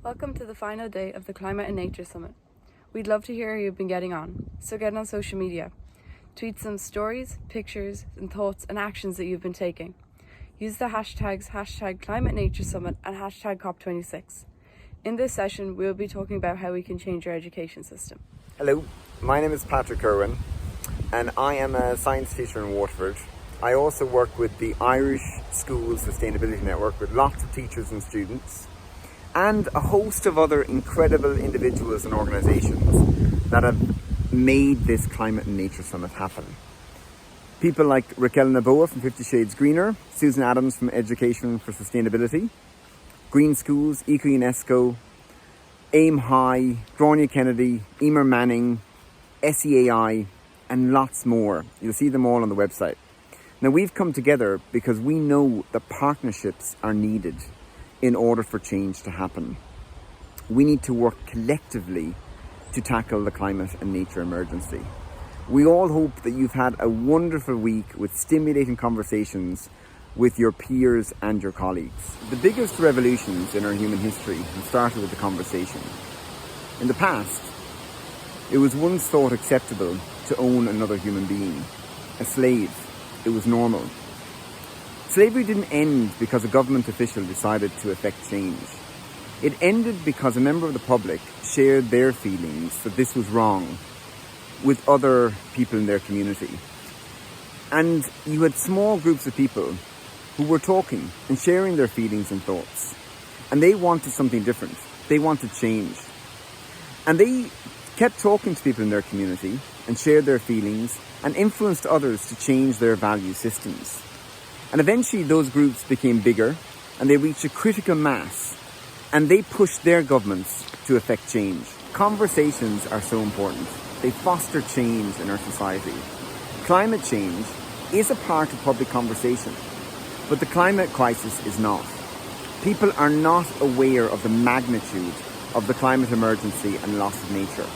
Welcome to the final day of the Climate and Nature Summit. We'd love to hear how you've been getting on, so get on social media. Tweet some stories, pictures, and thoughts and actions that you've been taking. Use the hashtags #ClimateNatureSummit and #COP26. In this session, we'll be talking about how we can change our education system. Hello, my name is Patrick Irwin, and I am a science teacher in Waterford. I also work with the Irish School Sustainability Network with lots of teachers and students, and a host of other incredible individuals and organisations that have made this Climate and Nature Summit happen. People like Raquel and Noboa from 50 Shades Greener, Susan Adams from Education for Sustainability, Green Schools, ECOUNESCO, AimHiEarth, Grainne Kennedy, Eimear Manning, SEAI, and lots more. You'll see them all on the website. Now, we've come together because we know that partnerships are needed in order for change to happen. We need to work collectively to tackle the climate and nature emergency. We all hope that you've had a wonderful week with stimulating conversations with your peers and your colleagues. The biggest revolutions in our human history have started with a conversation. In the past, it was once thought acceptable to own another human being, a slave. It was normal. Slavery didn't end because a government official decided to effect change. It ended because a member of the public shared their feelings that this was wrong with other people in their community. And you had small groups of people who were talking and sharing their feelings and thoughts. And they wanted something different. They wanted change. And they kept talking to people in their community and shared their feelings and influenced others to change their value systems. And eventually those groups became bigger and they reached a critical mass and they pushed their governments to effect change. Conversations are so important. They foster change in our society. Climate change is a part of public conversation, but the climate crisis is not. People are not aware of the magnitude of the climate emergency and loss of nature.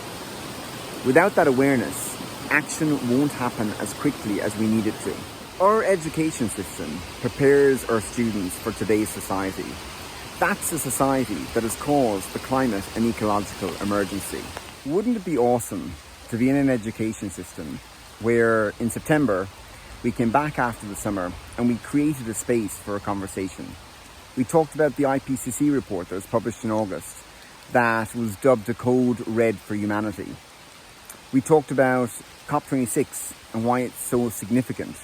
Without that awareness, action won't happen as quickly as we need it to. Our education system prepares our students for today's society. That's a society that has caused the climate and ecological emergency. Wouldn't it be awesome to be in an education system where in September we came back after the summer and we created a space for a conversation? We talked about the IPCC report that was published in August that was dubbed a code red for humanity. We talked about COP26 and why it's so significant.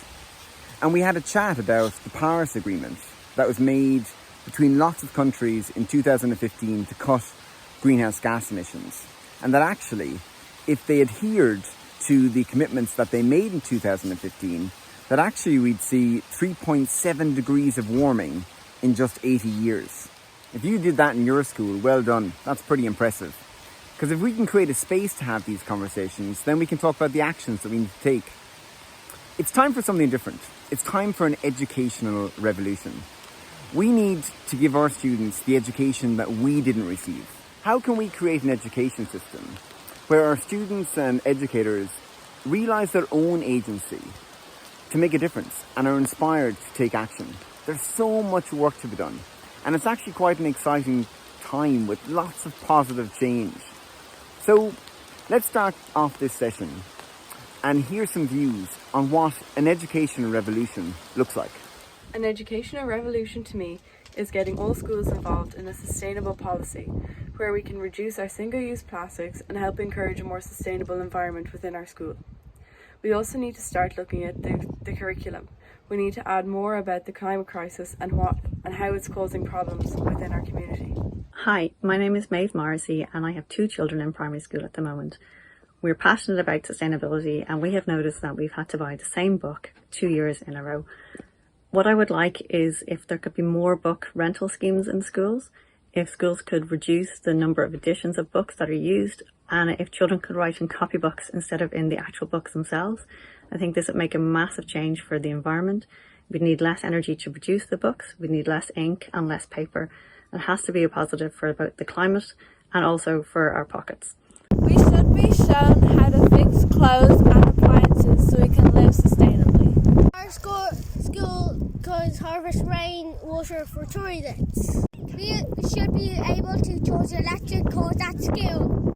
And we had a chat about the Paris Agreement that was made between lots of countries in 2015 to cut greenhouse gas emissions. And that actually, if they adhered to the commitments that they made in 2015, that actually we'd see 3.7 degrees of warming in just 80 years. If you did that in your school, well done. That's pretty impressive. Because if we can create a space to have these conversations, then we can talk about the actions that we need to take. It's time for something different. It's time for an educational revolution. We need to give our students the education that we didn't receive. How can we create an education system where our students and educators realize their own agency to make a difference and are inspired to take action? There's so much work to be done. And it's actually quite an exciting time with lots of positive change. So let's start off this session and hear some views on what an educational revolution looks like. An educational revolution to me is getting all schools involved in a sustainable policy where we can reduce our single-use plastics and help encourage a more sustainable environment within our school. We also need to start looking at the curriculum. We need to add more about the climate crisis and how it's causing problems within our community. Hi, my name is Maeve Morrissey and I have 2 children in primary school at the moment. We're passionate about sustainability and we have noticed that we've had to buy the same book 2 years in a row. What I would like is if there could be more book rental schemes in schools, if schools could reduce the number of editions of books that are used, and if children could write in copybooks instead of in the actual books themselves. I think this would make a massive change for the environment. We'd need less energy to produce the books, we'd need less ink and less paper. It has to be a positive for both the climate and also for our pockets. We should be shown how to fix clothes and appliances so we can live sustainably. Our school could harvest rain water for toilets. We should be able to choose electric cars at school.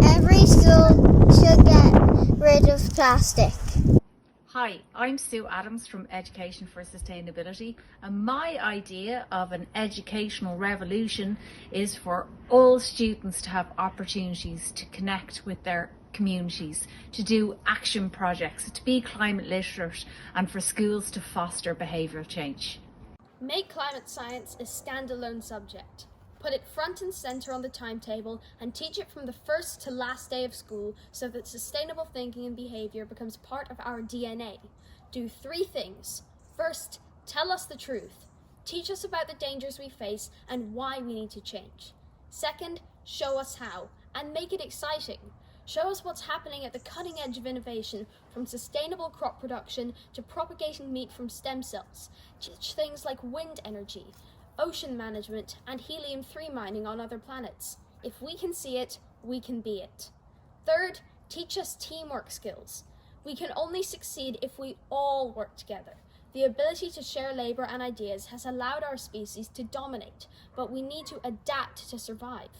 Every school should get rid of plastic. Hi, I'm Sue Adams from Education for Sustainability, and my idea of an educational revolution is for all students to have opportunities to connect with their communities, to do action projects, to be climate literate, and for schools to foster behavioural change. Make climate science a standalone subject. Put it front and centre on the timetable and teach it from the first to last day of school so that sustainable thinking and behaviour becomes part of our DNA. Do 3 things. First, tell us the truth. Teach us about the dangers we face and why we need to change. Second, show us how and make it exciting. Show us what's happening at the cutting edge of innovation, from sustainable crop production to propagating meat from stem cells. Teach things like wind energy, ocean management, and helium-3 mining on other planets. If we can see it, we can be it. Third, teach us teamwork skills. We can only succeed if we all work together. The ability to share labour and ideas has allowed our species to dominate, but we need to adapt to survive.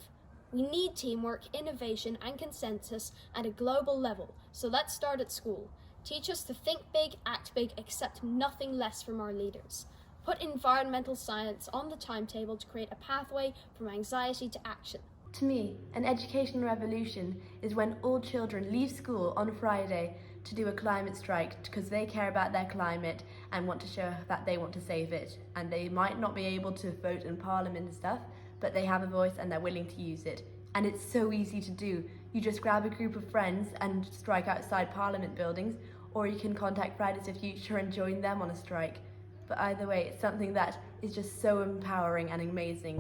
We need teamwork, innovation, and consensus at a global level, so let's start at school. Teach us to think big, act big, accept nothing less from our leaders. Put environmental science on the timetable to create a pathway from anxiety to action. To me, an education revolution is when all children leave school on a Friday to do a climate strike because they care about their climate and want to show that they want to save it. And they might not be able to vote in Parliament and stuff, but they have a voice and they're willing to use it. And it's so easy to do. You just grab a group of friends and strike outside Parliament buildings, or you can contact Fridays for Future and join them on a strike. But either way, it's something that is just so empowering and amazing.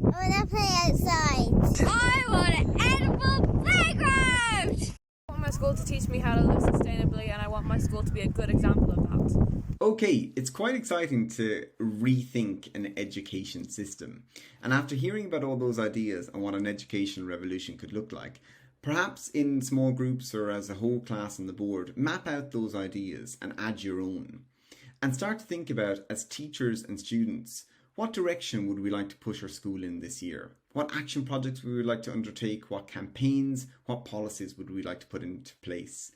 I want to play outside. I want an edible playground! I want my school to teach me how to live sustainably, and I want my school to be a good example of that. Okay, it's quite exciting to rethink an education system. And after hearing about all those ideas on what an education revolution could look like, perhaps in small groups or as a whole class on the board, map out those ideas and add your own. And start to think about, as teachers and students, what direction would we like to push our school in this year? What action projects would we like to undertake? What campaigns, what policies would we like to put into place?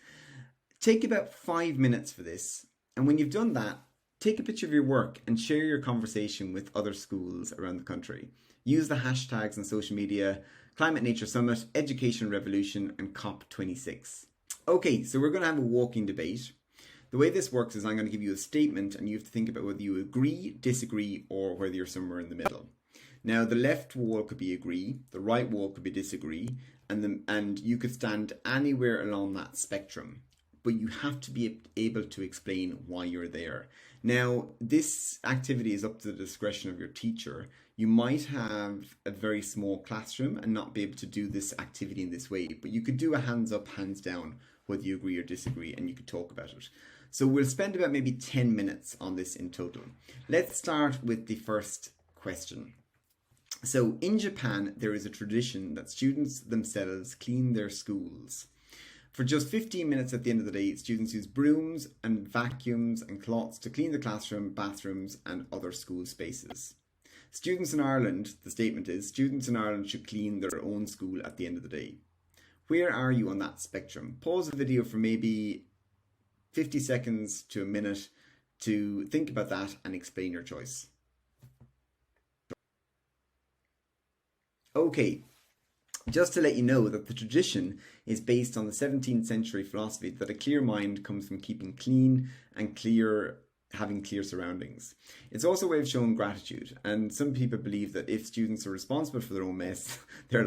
Take about 5 minutes for this. And when you've done that, take a picture of your work and share your conversation with other schools around the country. Use the hashtags on social media, Climate Nature Summit, Education Revolution, and COP26. Okay, so we're going to have a walking debate. The way this works is I'm going to give you a statement and you have to think about whether you agree, disagree, or whether you're somewhere in the middle. Now, the left wall could be agree, the right wall could be disagree, and you could stand anywhere along that spectrum. But you have to be able to explain why you're there. Now, this activity is up to the discretion of your teacher. You might have a very small classroom and not be able to do this activity in this way, but you could do a hands up, hands down, whether you agree or disagree, and you could talk about it. So we'll spend about maybe 10 minutes on this in total. Let's start with the first question. So in Japan, there is a tradition that students themselves clean their schools. For just 15 minutes at the end of the day, students use brooms and vacuums and cloths to clean the classroom, bathrooms, and other school spaces. Students in Ireland, the statement is, students in Ireland should clean their own school at the end of the day. Where are you on that spectrum? Pause the video for maybe 50 seconds to a minute to think about that and explain your choice. Okay. Just to let you know that the tradition is based on the 17th century philosophy that a clear mind comes from keeping clean and having clear surroundings. It's also a way of showing gratitude, and some people believe that if students are responsible for their own mess, they're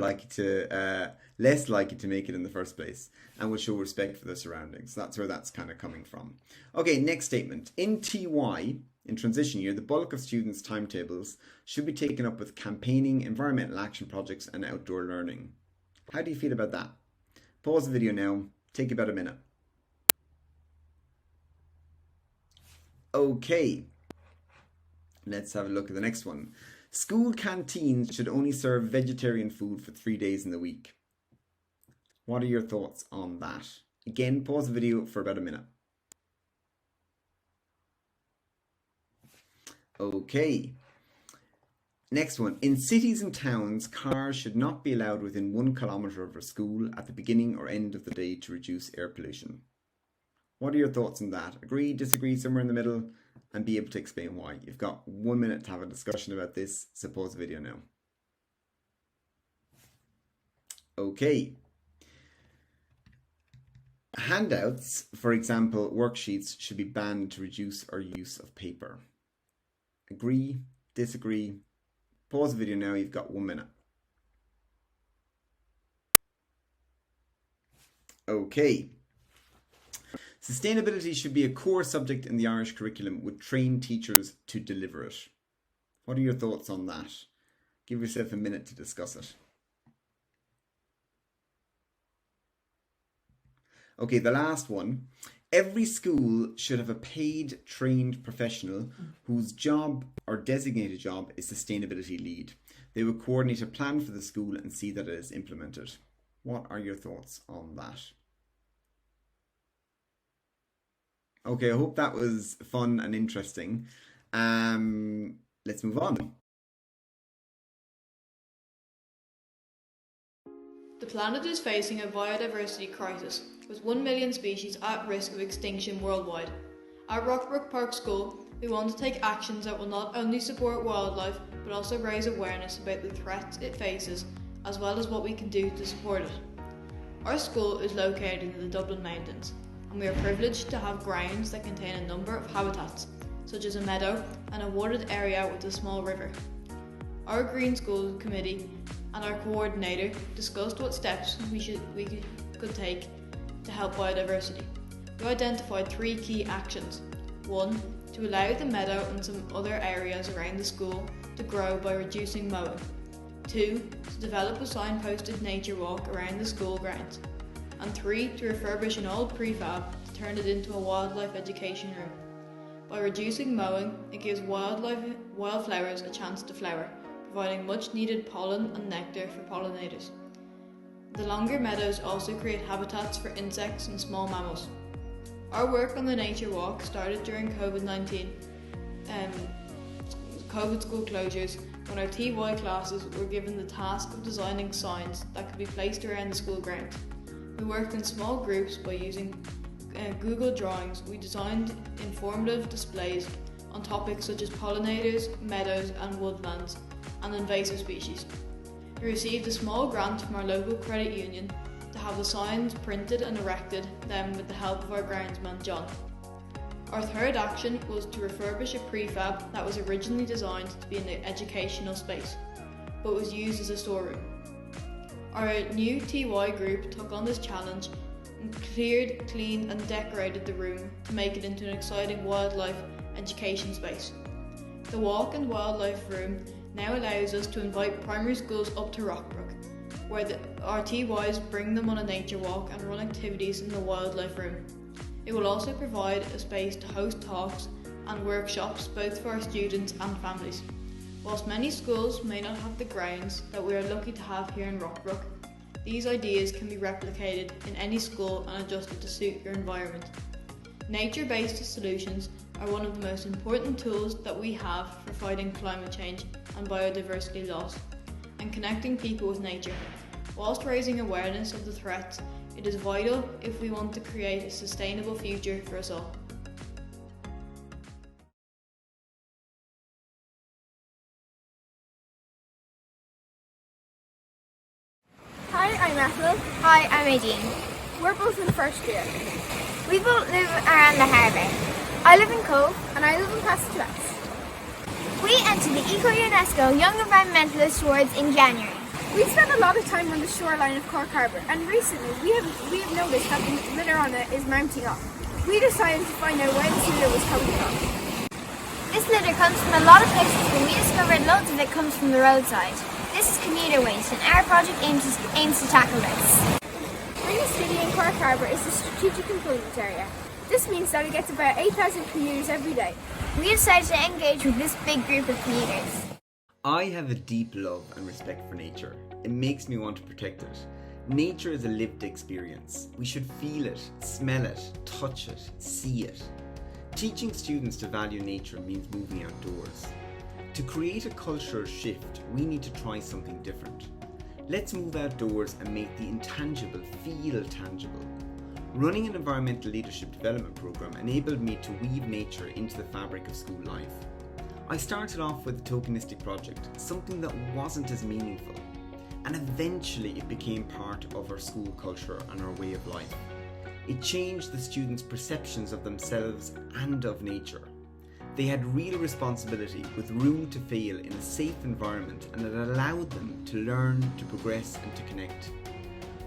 less likely to make it in the first place and will show respect for their surroundings. That's where that's kind of coming from. Okay, next statement. In TY, in transition year, the bulk of students' timetables should be taken up with campaigning, environmental action projects, and outdoor learning. How do you feel about that? Pause the video now. Take about a minute. Okay. Let's have a look at the next one. School canteens should only serve vegetarian food for 3 days in the week. What are your thoughts on that? Again, pause the video for about a minute. Okay. Next one. In cities and towns, cars should not be allowed within 1 kilometre of a school at the beginning or end of the day to reduce air pollution. What are your thoughts on that? Agree, disagree, somewhere in the middle, and be able to explain why. You've got 1 minute to have a discussion about this, so pause the video now. Okay. Handouts, for example, worksheets, should be banned to reduce our use of paper. Agree, disagree, pause the video now, you've got 1 minute. Okay. Sustainability should be a core subject in the Irish curriculum with trained teachers to deliver it. What are your thoughts on that? Give yourself a minute to discuss it. Okay, the last one. Every school should have a paid, trained professional whose job or designated job is sustainability lead. They will coordinate a plan for the school and see that it is implemented. What are your thoughts on that? Okay, I hope that was fun and interesting. Let's move on. The planet is facing a biodiversity crisis, with 1 million species at risk of extinction worldwide. At Rockbrook Park School, we want to take actions that will not only support wildlife, but also raise awareness about the threats it faces, as well as what we can do to support it. Our school is located in the Dublin Mountains, and we are privileged to have grounds that contain a number of habitats, such as a meadow and a wooded area with a small river. Our Green School Committee and our coordinator discussed what steps we could take to help biodiversity. We identified 3 key actions. 1. To allow the meadow and some other areas around the school to grow by reducing mowing. 2. To develop a signposted nature walk around the school grounds. And 3. To refurbish an old prefab to turn it into a wildlife education room. By reducing mowing, it gives wildflowers a chance to flower, providing much needed pollen and nectar for pollinators. The longer meadows also create habitats for insects and small mammals. Our work on the nature walk started during COVID-19, COVID school closures, when our TY classes were given the task of designing signs that could be placed around the school grounds. We worked in small groups by using Google Drawings. We designed informative displays on topics such as pollinators, meadows and woodlands, and invasive species. We received a small grant from our local credit union to have the signs printed and erected, then with the help of our groundsman John. Our third action was to refurbish a prefab that was originally designed to be in the educational space, but was used as a storeroom. Our new TY group took on this challenge and cleared, cleaned and decorated the room to make it into an exciting wildlife education space. The walk and wildlife room now allows us to invite primary schools up to Rockbrook, where our TYs bring them on a nature walk and run activities in the wildlife room. It will also provide a space to host talks and workshops both for our students and families. Whilst many schools may not have the grounds that we are lucky to have here in Rockbrook, these ideas can be replicated in any school and adjusted to suit your environment. Nature-based solutions are one of the most important tools that we have for fighting climate change and biodiversity loss, and connecting people with nature. Whilst raising awareness of the threats, it is vital if we want to create a sustainable future for us all. Hi, I'm Ethel. Hi, I'm Aideen. We're both in first year. We both live around the harbour. I live in Cove. And I live in Castlewest. We entered the ECOUNESCO Young Environmentalist Awards in January. We spent a lot of time on the shoreline of Cork Harbour, and recently we have noticed that the litter on it is mounting up. We decided to find out where this litter was coming from. This litter comes from a lot of places, but we discovered loads of it comes from the roadside. This is commuter waste, and our project aims to tackle this. Green City in Cork Harbour is the strategic employment area. This means that it gets about 8,000 commuters every day. We decided to engage with this big group of commuters. I have a deep love and respect for nature. It makes me want to protect it. Nature is a lived experience. We should feel it, smell it, touch it, see it. Teaching students to value nature means moving outdoors. To create a cultural shift, we need to try something different. Let's move outdoors and make the intangible feel tangible. Running an environmental leadership development program enabled me to weave nature into the fabric of school life. I started off with a tokenistic project, something that wasn't as meaningful, and eventually it became part of our school culture and our way of life. It changed the students' perceptions of themselves and of nature. They had real responsibility with room to fail in a safe environment, and it allowed them to learn, to progress and to connect.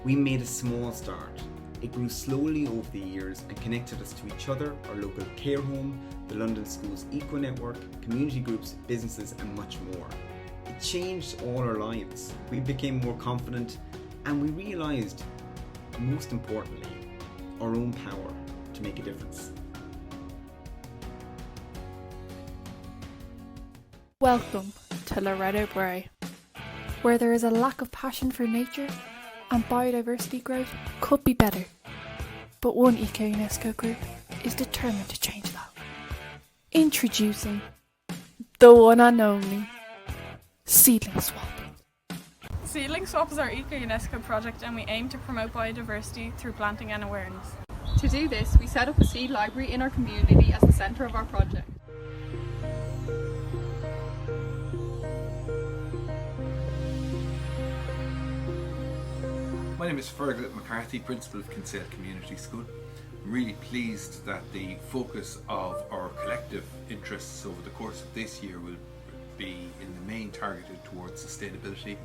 We made a small start. It grew slowly over the years and connected us to each other, our local care home, the London Schools Eco Network, community groups, businesses and much more. It changed all our lives. We became more confident and we realised, most importantly, our own power to make a difference. Welcome to Loretto Bray, where there is a lack of passion for nature and biodiversity growth could be better, but one ECOUNESCO group is determined to change that. Introducing the one and only Seedling Swap. Seedling Swap is our ECOUNESCO project and we aim to promote biodiversity through planting and awareness. To do this, we set up a seed library in our community as the centre of our project. My name is Fergal McCarthy, Principal of Kinsale Community School. I'm really pleased that the focus of our collective interests over the course of this year will be in the main targeted towards sustainability,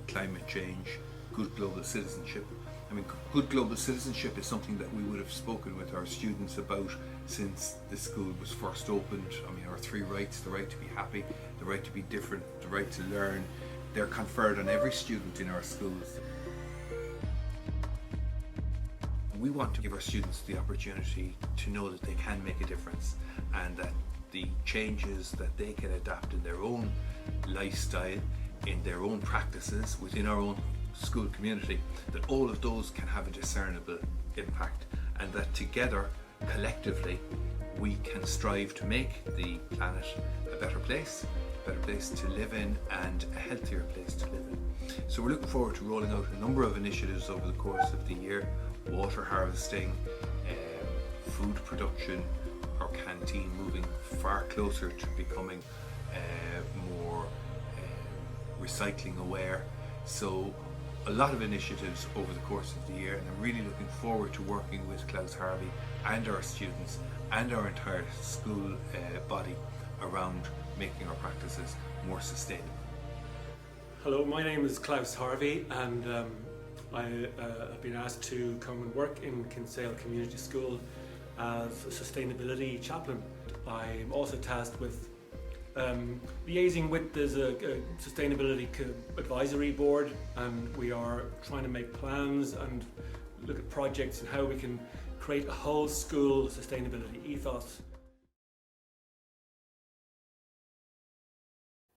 climate change, good global citizenship. I mean, good global citizenship is something that we would have spoken with our students about since the school was first opened. I mean, our three rights, the right to be happy, the right to be different, the right to learn, they're conferred on every student in our schools. We want to give our students the opportunity to know that they can make a difference and that the changes that they can adapt in their own lifestyle, in their own practices, within our own school community, that all of those can have a discernible impact and that together, collectively, we can strive to make the planet a better place to live in and a healthier place to live in. So we're looking forward to rolling out a number of initiatives over the course of the year: water harvesting, food production, our canteen moving far closer to becoming more recycling aware. So a lot of initiatives over the course of the year, and I'm really looking forward to working with Klaus Harvey and our students and our entire school body around making our practices more sustainable. Hello, my name is Klaus Harvey and I have been asked to come and work in Kinsale Community School as a sustainability chaplain. I'm also tasked with liaising with there's a sustainability advisory board, and we are trying to make plans and look at projects and how we can create a whole school sustainability ethos.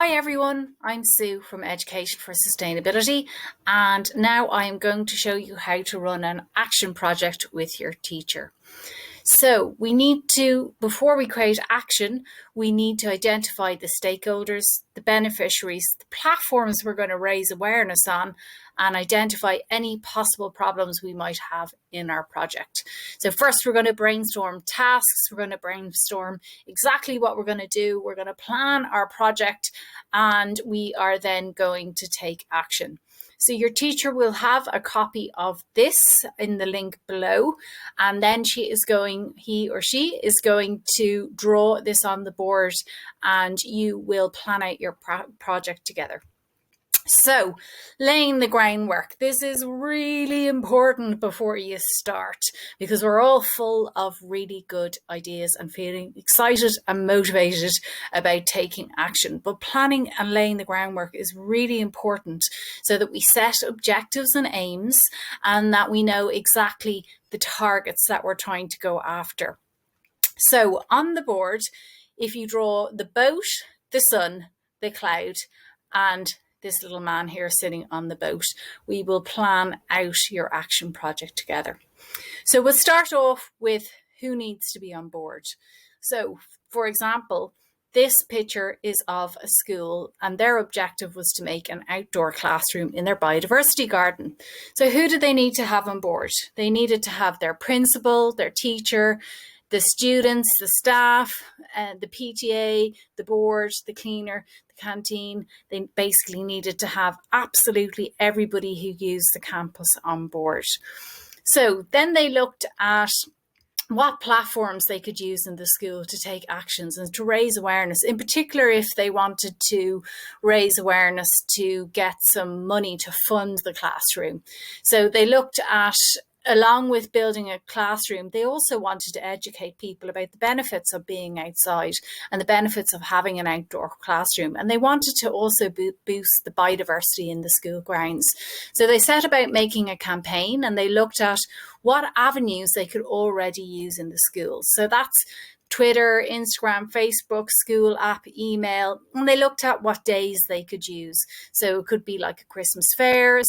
Hi everyone, I'm Sue from Education for Sustainability, and now I am going to show you how to run an action project with your teacher. So we need to, before we create action, we need to identify the stakeholders, the beneficiaries, the platforms we're going to raise awareness on, and identify any possible problems we might have in our project. So first we're going to brainstorm tasks, we're going to brainstorm exactly what we're going to do, we're going to plan our project, and we are then going to take action. So your teacher will have a copy of this in the link below, and then he or she is going to draw this on the board and you will plan out your project together. So, laying the groundwork. This is really important before you start because we're all full of really good ideas and feeling excited and motivated about taking action. But planning and laying the groundwork is really important so that we set objectives and aims and that we know exactly the targets that we're trying to go after. So, on the board, if you draw the boat, the sun, the cloud, and this little man here sitting on the boat, we will plan out your action project together. So we'll start off with who needs to be on board. So, for example, this picture is of a school, and their objective was to make an outdoor classroom in their biodiversity garden. So who did they need to have on board? They needed to have their principal, their teacher, the students, the staff, the PTA, the board, the cleaner, the canteen. They basically needed to have absolutely everybody who used the campus on board. So then they looked at what platforms they could use in the school to take actions and to raise awareness, in particular if they wanted to raise awareness to get some money to fund the classroom. So they looked at, along with building a classroom, they also wanted to educate people about the benefits of being outside and the benefits of having an outdoor classroom. And they wanted to also boost the biodiversity in the school grounds. So they set about making a campaign, and they looked at what avenues they could already use in the schools. So that's Twitter, Instagram, Facebook, school app, email, and they looked at what days they could use. So it could be like a Christmas fair,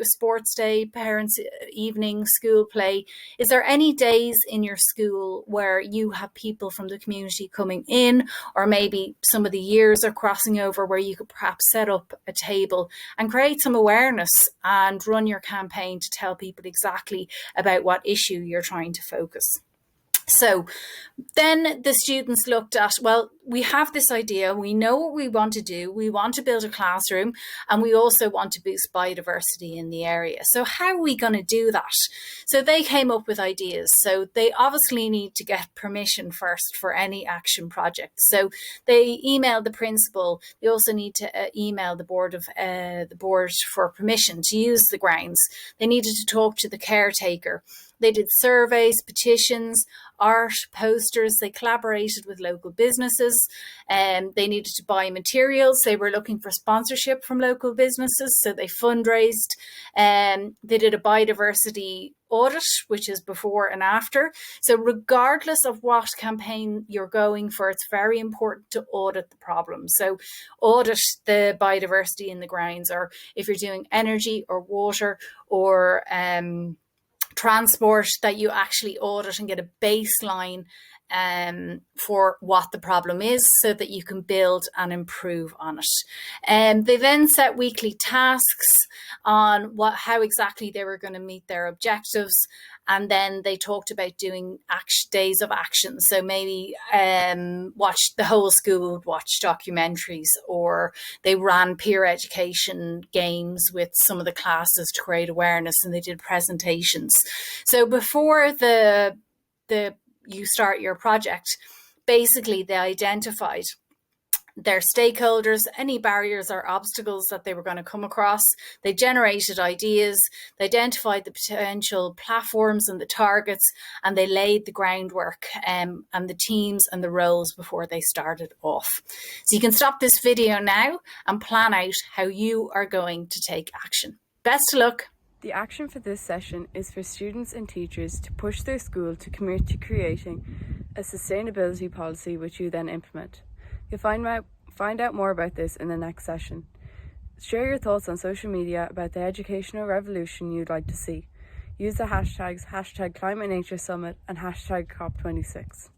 sports day, parents' evening, school play. Is there any days in your school where you have people from the community coming in, or maybe some of the years are crossing over where you could perhaps set up a table and create some awareness and run your campaign to tell people exactly about what issue you're trying to focus? So then the students looked at, well, we have this idea, we know what we want to do, we want to build a classroom, and we also want to boost biodiversity in the area. So how are we going to do that? So they came up with ideas. So they obviously need to get permission first for any action project. So they emailed the principal. They also need to email the board for permission to use the grounds. They needed to talk to the caretaker. They did surveys, petitions, art, posters. They collaborated with local businesses, and they needed to buy materials. They were looking for sponsorship from local businesses, so they fundraised. They did a biodiversity audit, which is before and after. So regardless of what campaign you're going for, it's very important to audit the problem. So audit the biodiversity in the grounds, or if you're doing energy or water or transport, that you actually audit and get a baseline for what the problem is, so that you can build and improve on it. They then set weekly tasks on how exactly they were going to meet their objectives. And then they talked about doing days of action. So maybe the whole school would watch documentaries, or they ran peer education games with some of the classes to create awareness, and they did presentations. So before you start your project, basically they identified their stakeholders, any barriers or obstacles that they were going to come across. They generated ideas, they identified the potential platforms and the targets, and they laid the groundwork and the teams and the roles before they started off. So you can stop this video now and plan out how you are going to take action. Best of luck. The action for this session is for students and teachers to push their school to commit to creating a sustainability policy which you then implement. You'll find out more about this in the next session. Share your thoughts on social media about the educational revolution you'd like to see. Use the hashtags #ClimateNatureSummit and #COP26.